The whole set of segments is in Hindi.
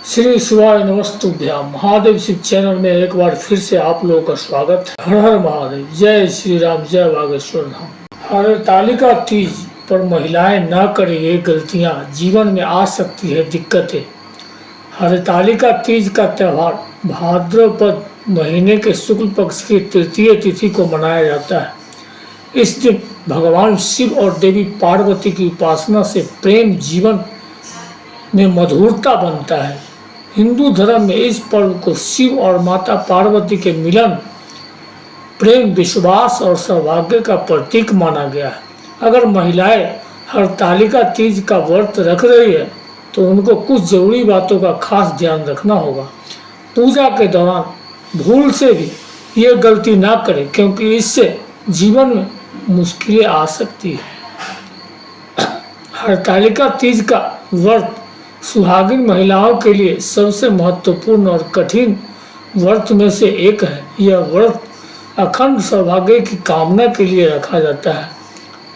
श्री शिवाय नमस्तुभ्याम। महादेव शिव चैनल में एक बार फिर से आप लोगों का स्वागत है। हर हर महादेव, जय श्री राम, जय बागेश्वर धाम। हरतालिका तीज पर महिलाएं न करें ये गलतियां, जीवन में आ सकती है दिक्कतें। हरतालिका तीज का त्यौहार भाद्रपद महीने के शुक्ल पक्ष की तृतीय तिथि को मनाया जाता है। इस दिन भगवान शिव और देवी पार्वती की उपासना से प्रेम जीवन में मधुरता बनता है। हिंदू धर्म में इस पर्व को शिव और माता पार्वती के मिलन, प्रेम, विश्वास और सौभाग्य का प्रतीक माना गया है। अगर महिलाएं हरतालिका तीज का व्रत रख रही है तो उनको कुछ जरूरी बातों का खास ध्यान रखना होगा। पूजा के दौरान भूल से भी ये गलती ना करें, क्योंकि इससे जीवन में मुश्किलें आ सकती है। हरतालिका तीज का व्रत सुहागिन महिलाओं के लिए सबसे महत्वपूर्ण और कठिन व्रत में से एक है। यह व्रत अखंड सौभाग्य की कामना के लिए रखा जाता है।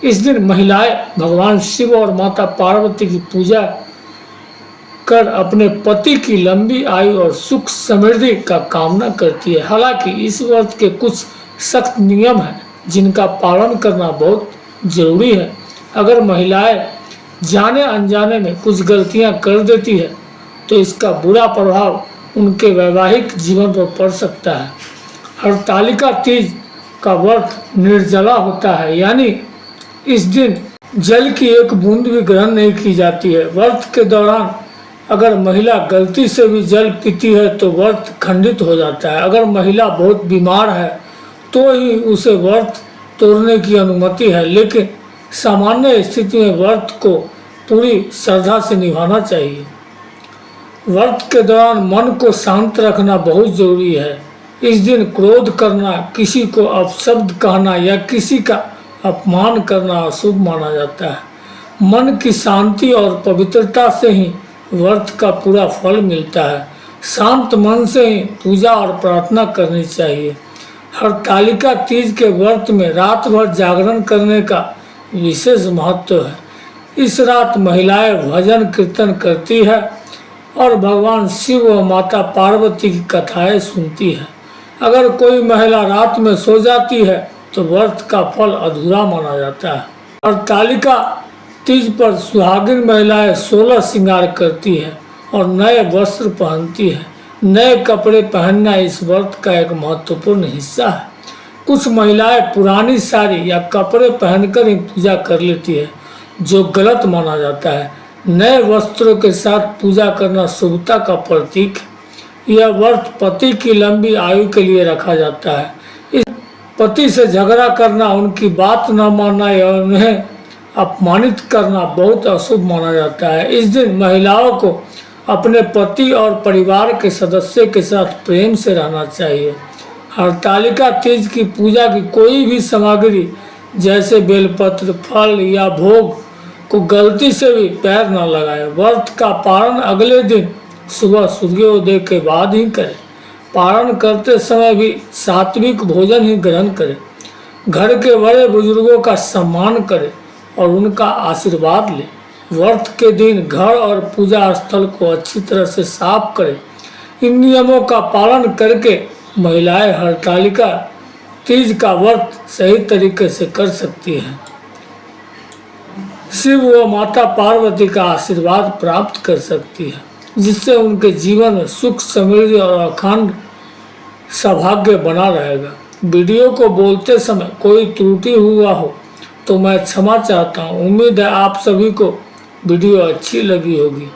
इस दिन महिलाएं भगवान शिव और माता पार्वती की पूजा कर अपने पति की लंबी आयु और सुख समृद्धि का कामना करती है। हालांकि इस व्रत के कुछ सख्त नियम हैं जिनका पालन करना बहुत जरूरी है। अगर महिलाएं जाने अनजाने में कुछ गलतियां कर देती है तो इसका बुरा प्रभाव उनके वैवाहिक जीवन पर पड़ सकता है। हरतालिका तीज का व्रत निर्जला होता है, यानी इस दिन जल की एक बूंद भी ग्रहण नहीं की जाती है। व्रत के दौरान अगर महिला गलती से भी जल पीती है तो व्रत खंडित हो जाता है। अगर महिला बहुत बीमार है तो ही उसे व्रत तोड़ने की अनुमति है, लेकिन सामान्य स्थिति में व्रत को पूरी श्रद्धा से निभाना चाहिए। व्रत के दौरान मन को शांत रखना बहुत जरूरी है। इस दिन क्रोध करना, किसी को अपशब्द कहना या किसी का अपमान करना अशुभ माना जाता है। मन की शांति और पवित्रता से ही व्रत का पूरा फल मिलता है। शांत मन से ही पूजा और प्रार्थना करनी चाहिए। हरतालिका तीज के व्रत में रात भर जागरण करने का विशेष महत्व है। इस रात महिलाएं भजन कीर्तन करती है और भगवान शिव व माता पार्वती की कथाएं सुनती है। अगर कोई महिला रात में सो जाती है तो व्रत का फल अधूरा माना जाता है। हरतालिका तीज पर सुहागिन महिलाएं 16 श्रृंगार करती है और नए वस्त्र पहनती है। नए कपड़े पहनना इस व्रत का एक महत्वपूर्ण हिस्सा है। कुछ महिलाएं पुरानी साड़ी या कपड़े पहनकर ही पूजा कर लेती है, जो गलत माना जाता है। नए वस्त्रों के साथ पूजा करना शुभता का प्रतीक है। यह व्रत पति की लंबी आयु के लिए रखा जाता है। इस पति से झगड़ा करना, उनकी बात न मानना या उन्हें अपमानित करना बहुत अशुभ माना जाता है। इस दिन महिलाओं को अपने पति और परिवार के सदस्य के साथ प्रेम से रहना चाहिए। हरतालिका तीज की पूजा की कोई भी सामग्री जैसे बेलपत्र, फल या भोग को गलती से भी पैर न लगाए। व्रत का पारण अगले दिन सुबह सूर्योदय के बाद ही करें। पारण करते समय भी सात्विक भोजन ही ग्रहण करें। घर के बड़े बुजुर्गों का सम्मान करें और उनका आशीर्वाद लें। व्रत के दिन घर और पूजा स्थल को अच्छी तरह से साफ करें। इन नियमों का पालन करके महिलाएं हरतालिका तीज का व्रत सही तरीके से कर सकती हैं। शिव व माता पार्वती का आशीर्वाद प्राप्त कर सकती है, जिससे उनके जीवन में सुख, समृद्धि और अखंड सौभाग्य बना रहेगा। वीडियो को बोलते समय कोई त्रुटि हुआ हो तो मैं क्षमा चाहता हूँ। उम्मीद है आप सभी को वीडियो अच्छी लगी होगी।